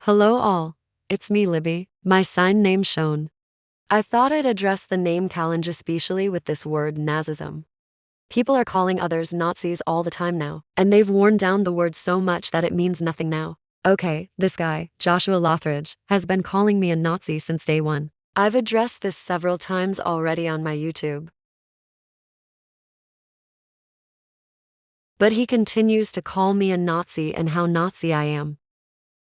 Hello all, it's me Libby, my sign name shown. I thought I'd address the name challenge especially with this word Nazism. People are calling others Nazis all the time now, and they've worn down the word so much that it means nothing now. Okay, this guy, Joshua Lothridge, has been calling me a Nazi since day one. I've addressed this several times already on my YouTube. But he continues to call me a Nazi and how Nazi I am.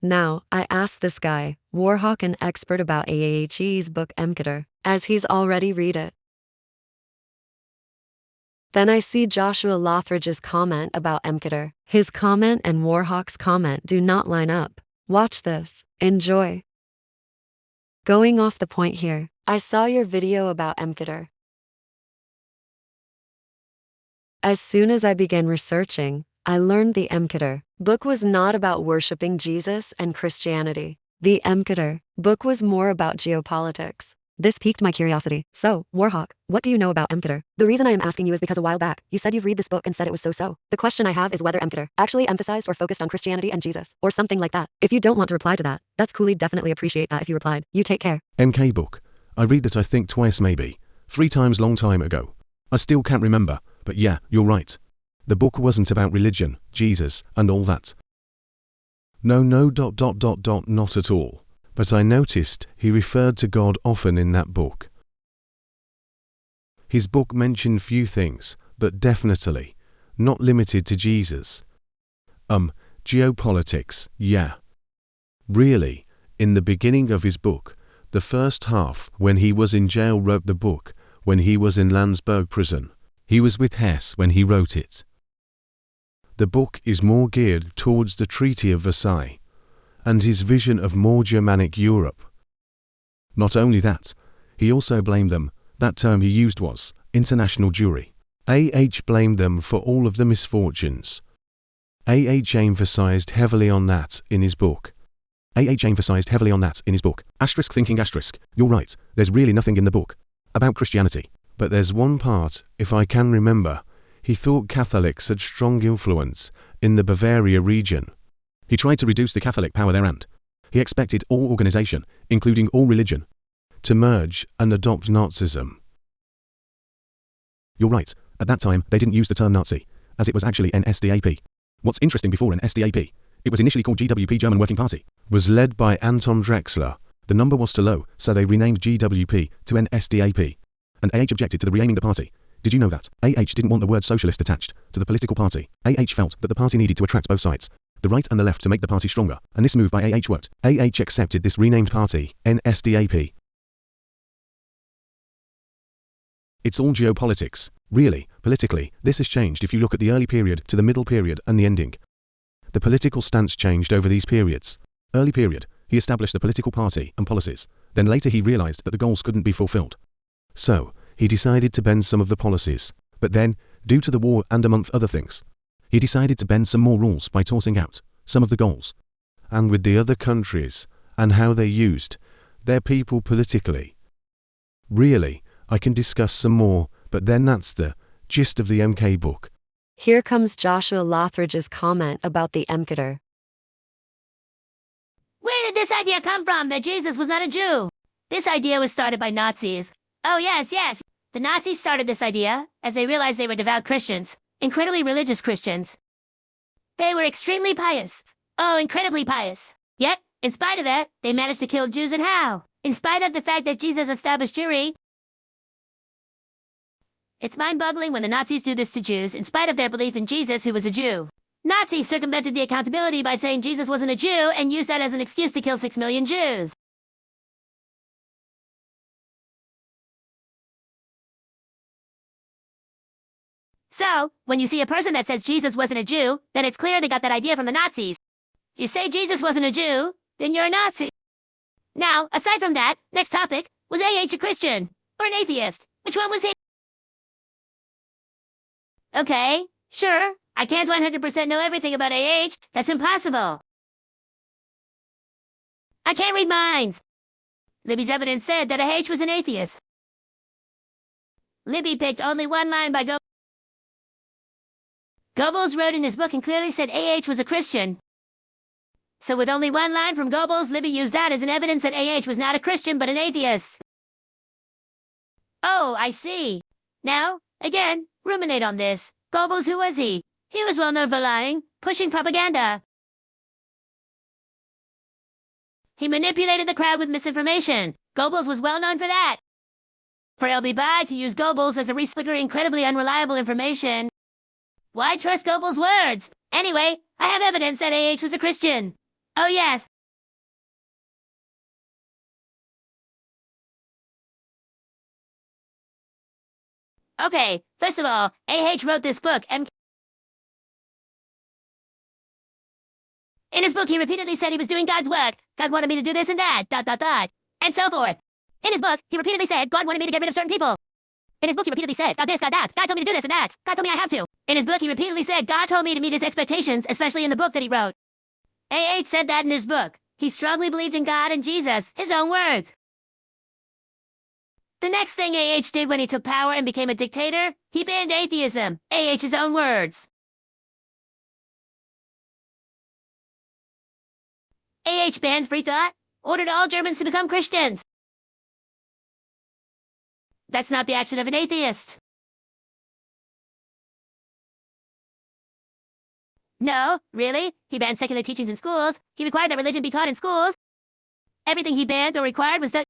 Now, I asked this guy, Warhawk, an expert about AAHE's book Emketer, as he's already read it. Then I see Joshua Lothridge's comment about Emketer. His comment and Warhawk's comment do not line up. Watch this. Enjoy. Going off the point here, I saw your video about Emketer. As soon as I began researching, I learned the Emketer book was not about worshipping Jesus and Christianity. The Emketer book was more about geopolitics. This piqued my curiosity. So, Warhawk, what do you know about Emketer? The reason I am asking you is because a while back, you said you've read this book and said it was so-so. The question I have is whether Emketer actually emphasized or focused on Christianity and Jesus, or something like that. If you don't want to reply to that, that's cool. Definitely appreciate that if you replied. You take care. MK book. I read that I think twice maybe. 3 times long time ago. I still can't remember, but yeah, you're right. The book wasn't about religion, Jesus, and all that. No, not at all. But I noticed he referred to God often in that book. His book mentioned few things, but definitely not limited to Jesus. Geopolitics, yeah. Really, in the beginning of his book, the first half, when he was in jail, wrote the book, when he was in Landsberg prison. He was with Hess when he wrote it. The book is more geared towards the Treaty of Versailles and his vision of more Germanic Europe. Not only that, he also blamed them. That term he used was international Jewry. Blamed them for all of the misfortunes. Emphasized heavily on that in his book. Asterisk thinking asterisk. You're right, there's really nothing in the book about Christianity. But there's one part, if I can remember, he thought Catholics had strong influence in the Bavaria region. He tried to reduce the Catholic power there and he expected all organization, including all religion, to merge and adopt Nazism. You're right, at that time they didn't use the term Nazi, as it was actually NSDAP. What's interesting, before NSDAP, it was initially called GWP, German Working Party, was led by Anton Drexler. The number was too low, so they renamed GWP to NSDAP. And objected to the renaming the party. Did you know that? Didn't want the word socialist attached to the political party. Felt that the party needed to attract both sides, the right and the left, to make the party stronger, and this move by worked. Accepted this renamed party, NSDAP. It's all geopolitics. Really, politically, this has changed if you look at the early period to the middle period and the ending. The political stance changed over these periods. Early period, he established the political party and policies. Then later he realized that the goals couldn't be fulfilled. So, he decided to bend some of the policies. But then, due to the war and among other things, he decided to bend some more rules by tossing out some of the goals. And with the other countries, and how they used their people politically. Really, I can discuss some more, but then that's the gist of the MK book. Here comes Joshua Lothridge's comment about the Emketer. Where did this idea come from that Jesus was not a Jew? This idea was started by Nazis. Oh yes. The Nazis started this idea as they realized they were devout Christians, incredibly religious Christians. They were extremely pious. Oh, incredibly pious. Yet, in spite of that, they managed to kill Jews, and how? In spite of the fact that Jesus established Jewry. It's mind-boggling when the Nazis do this to Jews in spite of their belief in Jesus, who was a Jew. Nazis circumvented the accountability by saying Jesus wasn't a Jew and used that as an excuse to kill 6 million Jews. So, when you see a person that says Jesus wasn't a Jew, then it's clear they got that idea from the Nazis. If you say Jesus wasn't a Jew, then you're a Nazi. Now, aside from that, next topic, was a Christian? Or an atheist? Which one was he? Okay, sure, I can't 100% know everything about that's impossible. I can't read minds. Libby's evidence said that was an atheist. Libby picked only one line by Goebbels wrote in his book and clearly said was a Christian. So with only one line from Goebbels, Libby used that as an evidence that AH was not a Christian but an atheist. Oh, I see. Now, again, ruminate on this. Goebbels, who was he? He was well known for lying, pushing propaganda. He manipulated the crowd with misinformation. Goebbels was well known for that. For LB Bye to use Goebbels as a recycler incredibly unreliable information. Why trust Goebbels' words? Anyway, I have evidence that AH was a Christian. Oh yes. Okay, first of all, AH wrote this book, In his book, he repeatedly said he was doing God's work. God wanted me to do this and that, ... and so forth. In his book, he repeatedly said God wanted me to get rid of certain people. In his book, he repeatedly said, God this, God that. God told me to do this and that. God told me I have to. In his book, he repeatedly said God told me to meet his expectations, especially in the book that he wrote. AH said that in his book. He strongly believed in God and Jesus, his own words. The next thing AH did when he took power and became a dictator, he banned atheism, AH's own words. AH banned free thought, ordered all Germans to become Christians. That's not the action of an atheist. No, really? He banned secular teachings in schools. He required that religion be taught in schools. Everything he banned or required was done.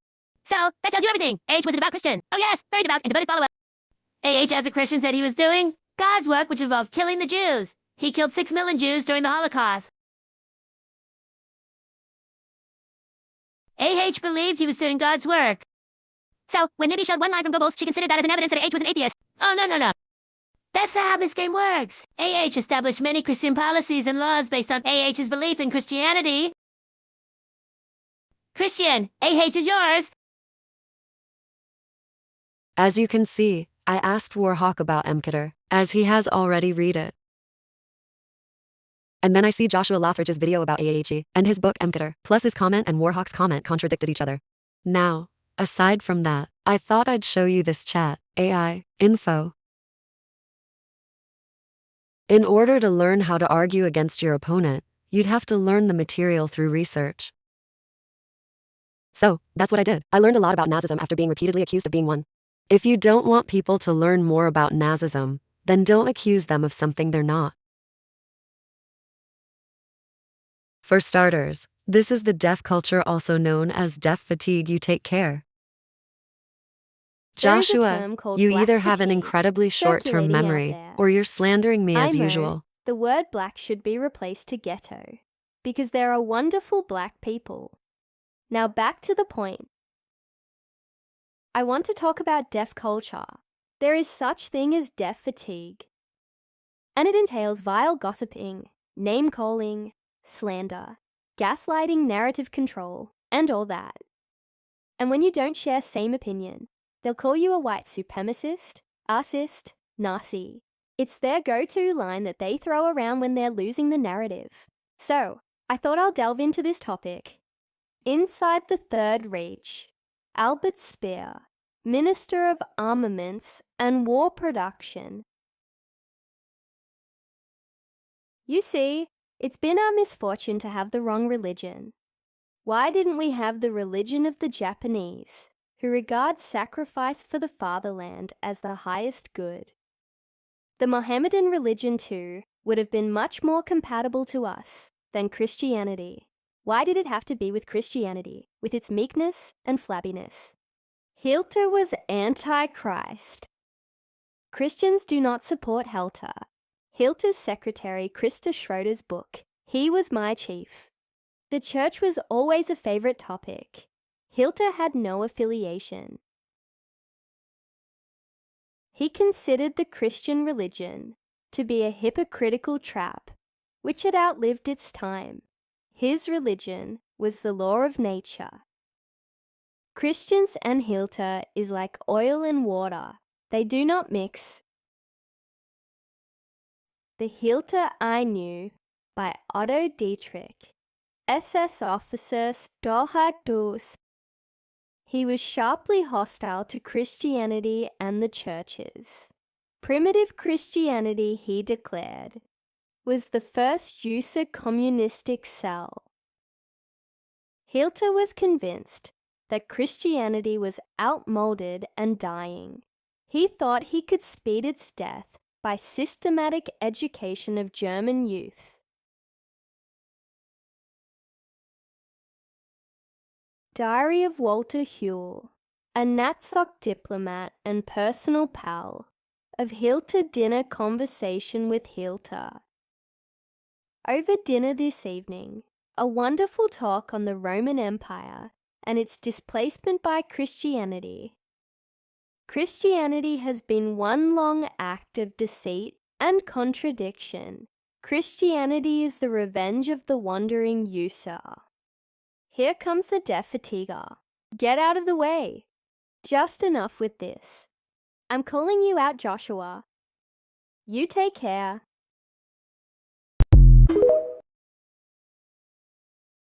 So, that tells you everything. AH was a devout Christian. Oh yes, very devout and devoted follower. AH as a Christian said he was doing God's work, which involved killing the Jews. He killed 6 million Jews during the Holocaust. AH believed he was doing God's work. So, when Libby showed one line from Goebbels, she considered that as an evidence that AH was an atheist. Oh, no. That's not how this game works. AH established many Christian policies and laws based on AH's belief in Christianity. Christian, AH is yours. As you can see, I asked Warhawk about Emketer, as he has already read it. And then I see Joshua Lothridge's video about AAHE and his book Emketer, plus his comment and Warhawk's comment contradicted each other. Now, aside from that, I thought I'd show you this chat, AI, info. In order to learn how to argue against your opponent, you'd have to learn the material through research. So, that's what I did. I learned a lot about Nazism after being repeatedly accused of being one. If you don't want people to learn more about Nazism, then don't accuse them of something they're not. For starters, this is the deaf culture, also known as deaf fatigue. You take care. There is a Joshua, term called you black either have an fatigue incredibly short-term circulating out memory, there. or you're slandering me as IMO, usual. the word black should be replaced to ghetto, because there are wonderful black people. Now back to the point. I want to talk about deaf culture. There is such thing as deaf fatigue, and it entails vile gossiping, name-calling, slander, gaslighting, narrative control, and all that. And when you don't share same opinion, they'll call you a white supremacist, racist, Nazi. It's their go-to line that they throw around when they're losing the narrative. So, I thought I'll delve into this topic. Inside the Third Reich, Albert Speer, Minister of Armaments and War Production. You see, it's been our misfortune to have the wrong religion. Why didn't we have the religion of the Japanese, who regard sacrifice for the fatherland as the highest good? The Mohammedan religion, too, would have been much more compatible to us than Christianity. Why did it have to be with Christianity, with its meekness and flabbiness? Hitler was anti-Christ. Christians do not support Hitler. Hitler's secretary, Krista Schroeder's book, He Was My Chief. The church was always a favorite topic. Hitler had no affiliation. He considered the Christian religion to be a hypocritical trap, which had outlived its time. His religion was the law of nature. Christians and Hitler is like oil and water. They do not mix. The Hitler I Knew by Otto Dietrich, SS officer Stolhagdus. He was sharply hostile to Christianity and the churches. Primitive Christianity, he declared, was the first user communistic cell. Hilter was convinced that Christianity was outmoded and dying. He thought he could speed its death by systematic education of German youth. Diary of Walter Huell, a Nazi diplomat and personal pal, of Hilter dinner conversation with Hilter. Over dinner this evening, a wonderful talk on the Roman Empire and its displacement by Christianity. Christianity has been one long act of deceit and contradiction. Christianity is the revenge of the wandering user. Here comes the deaf fatiguer. Get out of the way. Just enough with this. I'm calling you out, Joshua. You take care.